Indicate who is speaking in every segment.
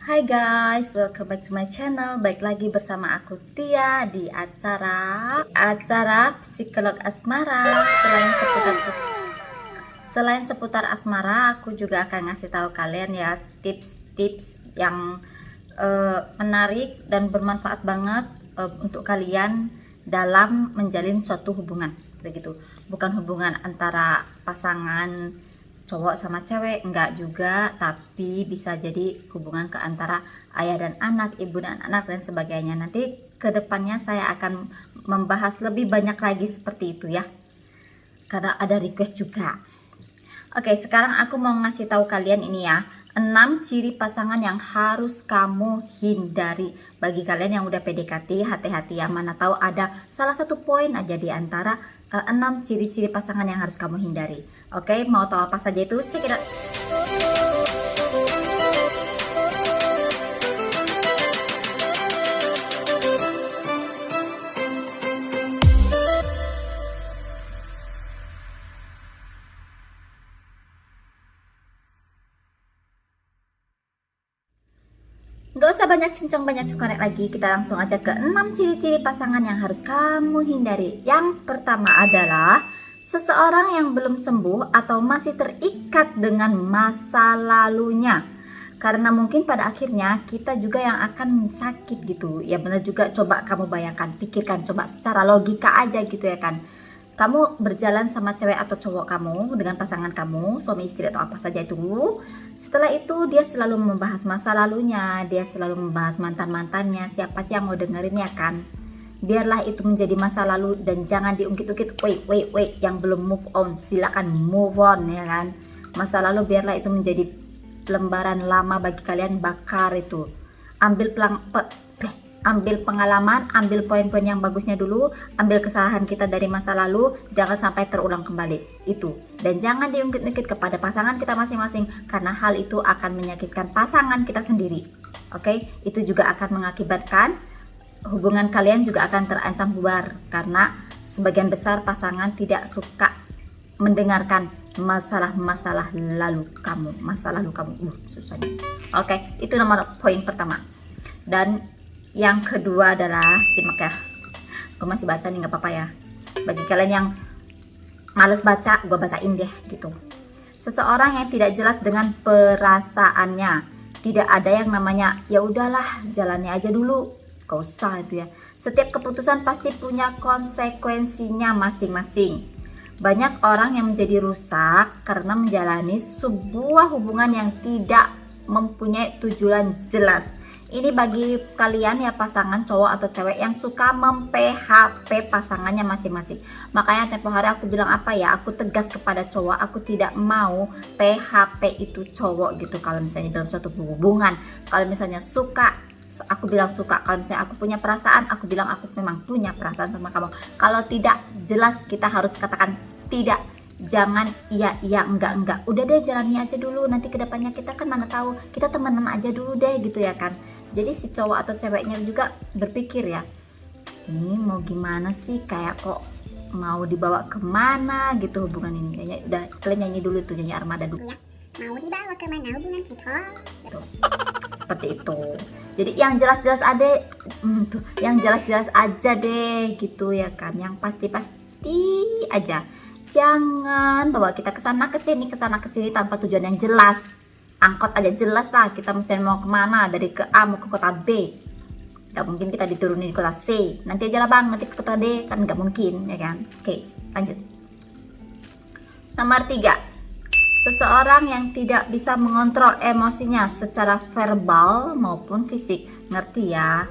Speaker 1: Hai guys, welcome back to my channel. Baik lagi bersama aku Tia di acara Psikolog Asmara. Selain seputar asmara, aku juga akan ngasih tahu kalian ya tips-tips yang menarik dan bermanfaat banget untuk kalian dalam menjalin suatu hubungan. Begitu. Bukan hubungan antara pasangan cowok sama cewek, enggak juga, tapi bisa jadi hubungan ke antara ayah dan anak, ibu dan anak, dan sebagainya. Nanti kedepannya saya akan membahas lebih banyak lagi seperti itu ya, karena ada request juga. Oke, sekarang aku mau ngasih tahu kalian ini ya, 6 ciri pasangan yang harus kamu hindari. Bagi kalian yang udah PDKT, hati-hati ya, mana tahu ada salah satu poin aja di antara 6 ciri-ciri pasangan yang harus kamu hindari. Oke, mau tahu apa saja itu? Check it out. Gak usah banyak cincong, banyak cokorek lagi. Kita langsung aja ke 6 ciri-ciri pasangan yang harus kamu hindari. Yang pertama adalah seseorang yang belum sembuh atau masih terikat dengan masa lalunya. Karena mungkin pada akhirnya kita juga yang akan sakit gitu. Ya benar juga, coba kamu bayangkan, pikirkan, coba secara logika aja gitu ya kan. Kamu berjalan sama cewek atau cowok kamu, dengan pasangan kamu, suami istri atau apa saja itu. Setelah itu dia selalu membahas masa lalunya, dia selalu membahas mantan-mantannya. Siapa sih yang mau dengerin ya kan? Biarlah itu menjadi masa lalu dan jangan diungkit-ungkit. Wait, yang belum move on, silakan move on ya kan. Masa lalu biarlah itu menjadi lembaran lama bagi kalian, bakar itu. Ambil pengalaman, ambil poin-poin yang bagusnya dulu, ambil kesalahan kita dari masa lalu, jangan sampai terulang kembali itu. Dan jangan diungkit-ungkit kepada pasangan kita masing-masing, karena hal itu akan menyakitkan pasangan kita sendiri. Oke, itu juga akan mengakibatkan hubungan kalian juga akan terancam bubar, karena sebagian besar pasangan tidak suka mendengarkan masalah-masalah lalu kamu, susahnya. Oke, itu nomor poin pertama. Dan yang kedua adalah, simak ya, gue masih baca nih, gak apa-apa ya. Bagi kalian yang males baca, gue bacain deh gitu. Seseorang yang tidak jelas dengan perasaannya. Tidak ada yang namanya ya udahlah jalannya aja dulu, gak usah itu ya. Setiap keputusan pasti punya konsekuensinya masing-masing. Banyak orang yang menjadi rusak karena menjalani sebuah hubungan yang tidak mempunyai tujuan jelas. Ini bagi kalian ya pasangan cowok atau cewek yang suka mem-PHP pasangannya masing-masing. Makanya tempo hari aku bilang apa ya, aku tegas kepada cowok, aku tidak mau PHP itu cowok gitu. Kalau misalnya dalam suatu hubungan, kalau misalnya suka, aku bilang suka. Kalau misalnya aku punya perasaan, aku bilang aku memang punya perasaan sama kamu. Kalau tidak jelas, kita harus katakan tidak. Jangan iya enggak. Udah deh, jalani aja dulu, nanti kedepannya kita kan mana tahu, kita temenan aja dulu deh gitu ya kan. Jadi si cowok atau ceweknya juga berpikir ya, ini mau gimana sih, kayak kok mau dibawa kemana gitu hubungan ini. Kayaknya udah, kalian nyanyi dulu tuh, nyanyi Armada dulu ya.
Speaker 2: Mau dibawa kemana hubungan kita?
Speaker 1: Tuh, seperti itu. Jadi yang jelas-jelas ada, yang jelas-jelas aja deh gitu ya kan, yang pasti-pasti aja. Jangan bawa kita ke sana ke sini tanpa tujuan yang jelas. Angkot aja jelas lah, kita misalnya mau kemana, dari ke A mau ke kota B. Gak mungkin kita diturunin di kota C. Nanti aja lah bang, nanti ke kota D, kan gak mungkin ya kan. Oke, lanjut. Nomor 3, seseorang yang tidak bisa mengontrol emosinya secara verbal maupun fisik. Ngerti ya?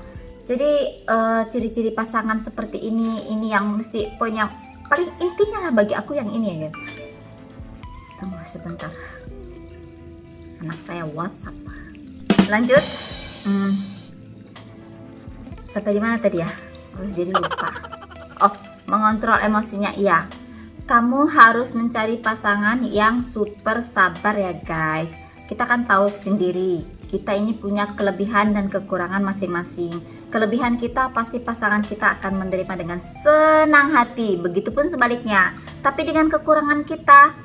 Speaker 1: Jadi ciri-ciri pasangan seperti ini yang mesti, poin yang paling intinya lah bagi aku yang ini ya. Tunggu sebentar, anak saya WhatsApp. Lanjut. Sampai di mana tadi ya? Jadi lupa. Oh, mengontrol emosinya. Iya. Kamu harus mencari pasangan yang super sabar ya guys. Kita kan tahu sendiri, kita ini punya kelebihan dan kekurangan masing-masing. Kelebihan kita pasti pasangan kita akan menerima dengan senang hati. Begitupun sebaliknya. Tapi dengan kekurangan kita,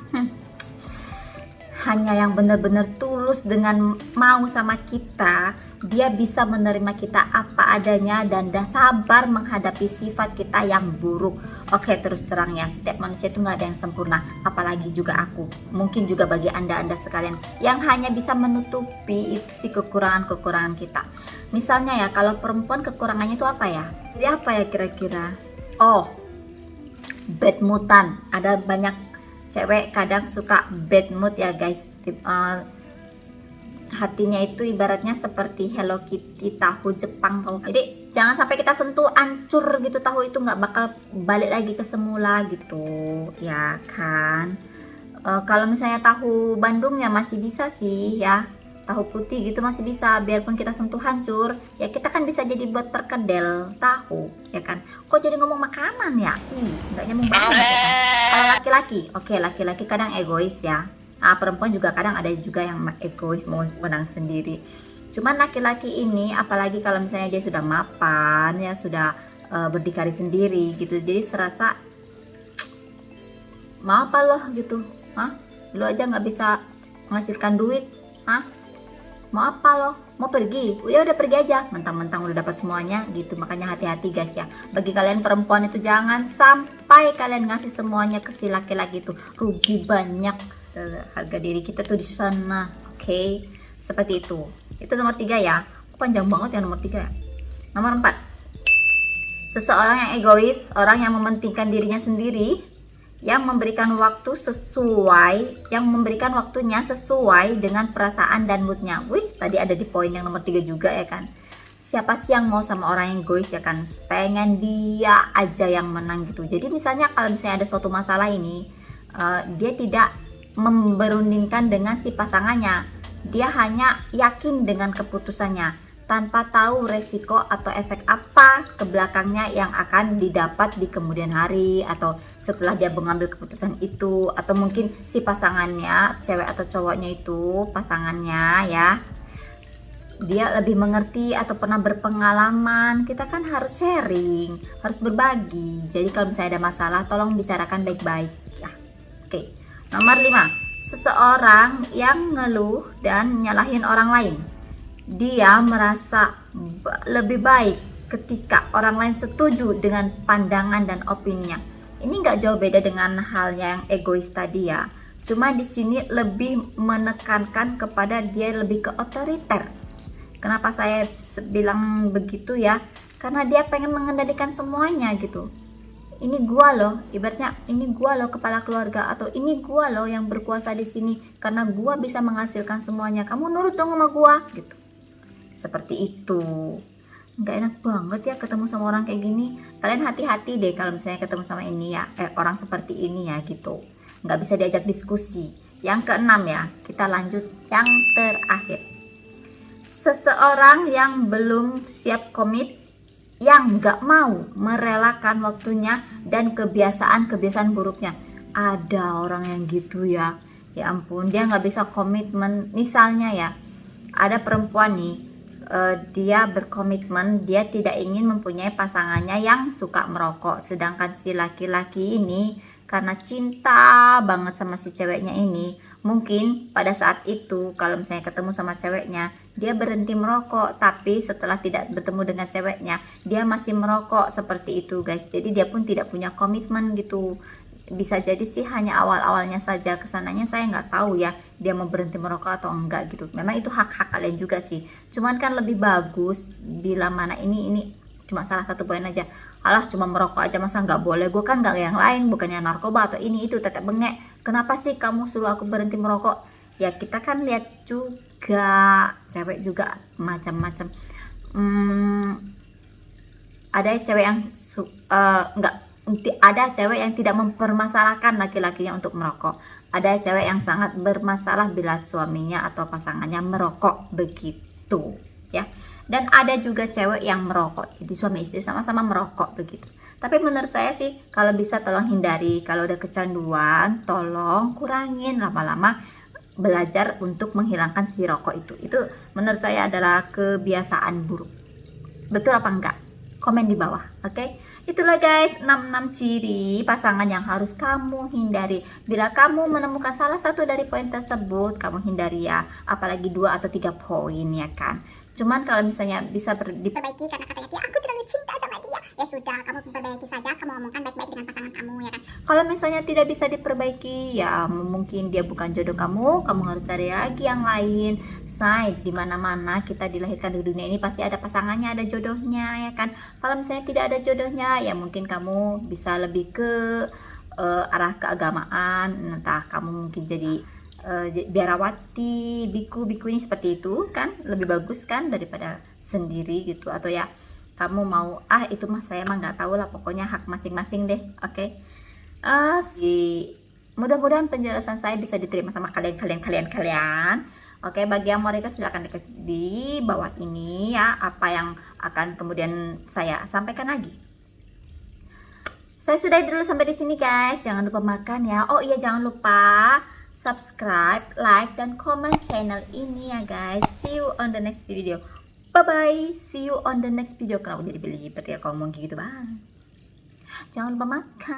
Speaker 1: hanya yang benar-benar tulus tulus dengan mau sama kita, dia bisa menerima kita apa adanya dan dah sabar menghadapi sifat kita yang buruk. Oke, terus terang ya, setiap manusia itu nggak ada yang sempurna, apalagi juga aku. Mungkin juga bagi anda sekalian yang hanya bisa menutupi itu si kekurangan-kekurangan kita. Misalnya ya, kalau perempuan kekurangannya itu apa ya? Jadi apa ya kira-kira? Oh, bad moodan. Ada banyak cewek kadang suka bad mood ya guys. Hatinya itu ibaratnya seperti Hello Kitty tahu Jepang tahu. Jadi jangan sampai kita sentuh hancur gitu, tahu itu nggak bakal balik lagi ke semula gitu ya kan. Kalau misalnya tahu Bandung ya masih bisa sih ya, tahu putih gitu masih bisa, biarpun kita sentuh hancur ya kita kan bisa jadi buat perkedel tahu ya kan. Kok jadi ngomong makanan ya, nggak nyambung banget ya kan. Kalau laki-laki, oke, laki-laki kadang egois ya. Perempuan juga kadang ada juga yang egois mau menang sendiri. Cuman laki-laki ini apalagi kalau misalnya dia sudah mapan ya, sudah berdikari sendiri gitu, jadi serasa mau apa loh gitu, lu aja nggak bisa menghasilkan duit, mau apa loh, mau pergi, udah pergi aja, mentang-mentang udah dapat semuanya gitu. Makanya hati-hati guys ya, bagi kalian perempuan itu jangan sampai kalian ngasih semuanya ke si laki-laki itu, rugi banyak harga diri kita tuh di sana. Oke, seperti itu. Itu nomor 3 ya. Panjang banget ya nomor 3 ya. Nomor 4, seseorang yang egois, orang yang mementingkan dirinya sendiri, yang memberikan waktunya sesuai dengan perasaan dan moodnya. Wih, tadi ada di poin yang nomor 3 juga ya kan. Siapa sih yang mau sama orang yang egois ya kan, pengen dia aja yang menang gitu. Jadi misalnya kalau misalnya ada suatu masalah ini, dia tidak memberundingkan dengan si pasangannya, dia hanya yakin dengan keputusannya tanpa tahu resiko atau efek apa ke belakangnya yang akan didapat di kemudian hari atau setelah dia mengambil keputusan itu. Atau mungkin si pasangannya, cewek atau cowoknya itu, pasangannya ya, dia lebih mengerti atau pernah berpengalaman. Kita kan harus sharing, harus berbagi. Jadi kalau misalnya ada masalah tolong bicarakan baik-baik ya. Oke. Nomor 5, seseorang yang ngeluh dan nyalahin orang lain. Dia merasa lebih baik ketika orang lain setuju dengan pandangan dan opininya. Ini nggak jauh beda dengan halnya yang egois tadi ya. Cuma di sini lebih menekankan kepada dia lebih ke otoriter. Kenapa saya bilang begitu ya? Karena dia pengen mengendalikan semuanya gitu. Ini gua loh, ibaratnya ini gua loh kepala keluarga, atau ini gua loh yang berkuasa di sini karena gua bisa menghasilkan semuanya. Kamu nurut dong sama gua gitu. Seperti itu. Nggak enak banget ya ketemu sama orang kayak gini. Kalian hati-hati deh kalau misalnya ketemu sama ini ya, orang seperti ini ya gitu. Nggak bisa diajak diskusi. Yang keenam ya, kita lanjut yang terakhir. Seseorang yang belum siap komit, yang nggak mau merelakan waktunya dan kebiasaan buruknya. Ada orang yang gitu ya, ya ampun, dia nggak bisa komitmen. Misalnya ya, ada perempuan nih, dia berkomitmen dia tidak ingin mempunyai pasangannya yang suka merokok, sedangkan si laki-laki ini karena cinta banget sama si ceweknya ini, mungkin pada saat itu kalau misalnya ketemu sama ceweknya, dia berhenti merokok, tapi setelah tidak bertemu dengan ceweknya dia masih merokok. Seperti itu guys. Jadi dia pun tidak punya komitmen gitu. Bisa jadi sih hanya awal-awalnya saja, kesananya saya nggak tahu ya dia mau berhenti merokok atau enggak gitu. Memang itu hak-hak kalian juga sih, cuman kan lebih bagus bila mana ini cuma salah satu poin aja. Alah, cuma merokok aja masa nggak boleh, gue kan nggak yang lain, bukannya narkoba atau ini itu tetap bengek, kenapa sih kamu suruh aku berhenti merokok? Ya kita kan lihat juga cewek juga macam-macam. Ada cewek yang ada cewek yang tidak mempermasalahkan laki-lakinya untuk merokok. Ada cewek yang sangat bermasalah bila suaminya atau pasangannya merokok, begitu ya. Dan ada juga cewek yang merokok, jadi suami istri sama-sama merokok begitu. Tapi menurut saya sih kalau bisa tolong hindari. Kalau udah kecanduan tolong kurangin, lama-lama belajar untuk menghilangkan si rokok itu menurut saya adalah kebiasaan buruk. Betul apa enggak? Komen di bawah. Oke, itulah guys 6 ciri pasangan yang harus kamu hindari. Bila kamu menemukan salah satu dari poin tersebut, kamu hindari ya. Apalagi 2 atau 3 poin ya kan. Cuman kalau misalnya bisa
Speaker 2: Perbaiki karena katanya dia aku terlalu cinta sama dia. Ya sudah, kamu perbaiki saja, kamu omongkan baik-baik dengan pasangan kamu ya kan.
Speaker 1: Kalau misalnya tidak bisa diperbaiki, ya mungkin dia bukan jodoh kamu harus cari lagi yang lain. Say, di mana-mana kita dilahirkan di dunia ini pasti ada pasangannya, ada jodohnya ya kan. Kalau misalnya tidak ada jodohnya, ya mungkin kamu bisa lebih ke arah keagamaan, entah kamu mungkin jadi biarawati, biku ini seperti itu kan, lebih bagus kan daripada sendiri gitu. Atau ya kamu mau itu mah saya mah nggak tahu lah, pokoknya hak masing-masing deh. Oke. Mudah-mudahan penjelasan saya bisa diterima sama kalian. Oke, bagi yang mau request silahkan di bawah ini ya, apa yang akan kemudian saya sampaikan lagi. Saya sudah dulu sampai di sini guys. Jangan lupa makan ya. Oh iya, jangan lupa subscribe, like, dan comment channel ini ya guys. See you on the next video. Bye bye. See you on the next video. Kenapa jadi belibet ya kalau ngomong gitu bang? Jangan lupa makan.